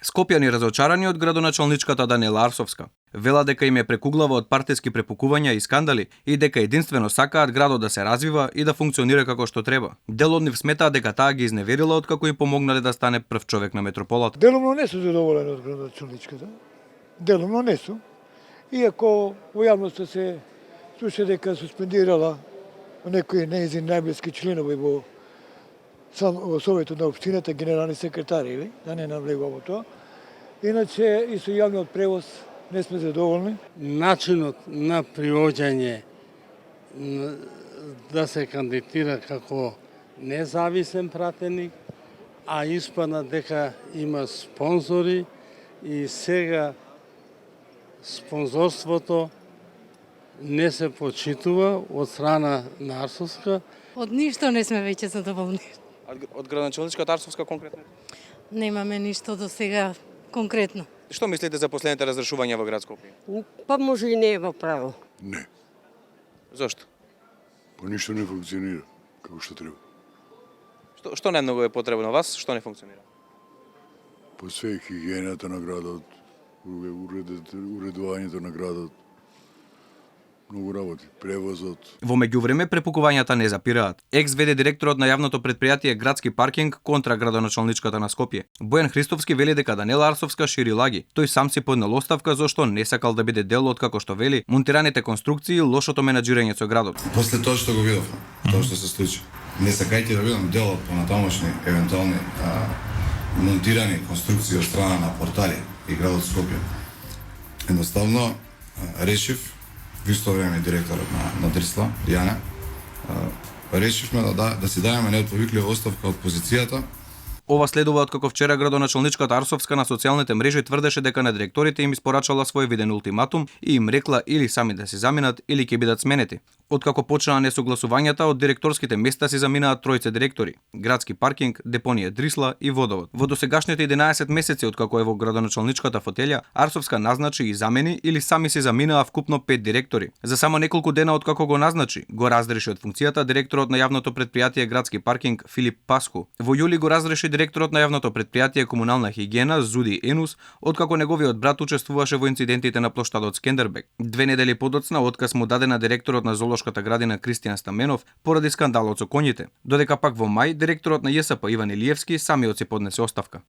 Скопјани разочарани од градоначалничката Даниела Арсовска. Вела дека им е прекуглава од партиски препукувања и скандали и дека единствено сакаат градот да се развива и да функционира како што треба. Дел од нив сметаат дека таа ги изневерила откако им помогнале да стане прв човек на метрополата. Делумно не сум задоволен од градоначалничката. Делумно не сум. Иако во јавноста се слуша дека суспендирала некои нејзин најблиски членови во Советот на општината, генерални секретари, или да не навлегувам во тоа. Иначе и со јавниот превоз не сме задоволни. Начинот на привоѓање да се кандидатира како независен пратеник, а испадна дека има спонзори и сега спонзорството не се почитува од страна на Арсовска. Од ништо не сме веќе задоволни. Од градоначалничката Арсовска конкретно? Немаме ништо до сега конкретно. Што мислите за последните разрешувања во град Скопје? Па може и не е во право. Не, Зошто? па ништо не функционира како што треба. Што најмногу е потребно вас, што не функционира? По све хигиената на градот, уредувањето на градот, многу работи, превозот. Во меѓувреме препукувањата не запираат. Екс-ВД директорот на јавното предпријатие Градски паркинг контра градоначалничката на Скопје. Бојан Христовски вели дека Даниела Арсовска шири лаги. Тој сам си поднел оставка зашто не сакал да биде дел од, како што вели, монтираните конструкции и лошото менаџирање со градот. После тоа што го видов, тоа што се случи, не сакајќи да видам дел од понатамошни евентуални монтирани конструкции од страна на портали и градот Скопје. Едноставно решив, во исто време директорот на Дрисла, Дијана, решивме да си дајаме неотповиклива оставка од позицијата. Ова следува откако вчера градоначалничката Арсовска на социјалните мрежи тврдеше дека на директорите им испорачала свој виден ултиматум и им рекла или сами да се заминат или ќе бидат сменети. Откако почнаа несогласувањата, од директорските места си заминаат тројце директори: Градски паркинг, Депонија Дрисла и Водовод. Во досегашните 11 месеци откако е во градоначалничката фотелја, Арсовска назначи и замени или сами си заминаа вкупно 5 директори. За само неколку дена откако го назначи, го разреши од функцијата директорот на јавното предпријатие Градски паркинг Филип Паску. Во јули го разреши директорот на јавното предпријатие Комунална хигиена Зуди Енус, откако неговиот брат учествуваше во инцидентите на плоштадот Скендербек. 2 недели подоцна отказ му даде на директорот на Золошката градина Кристијан Стаменов поради скандалот со коњите, додека пак во мај директорот на ЈСП Иван Илиевски самиот си поднесе оставка.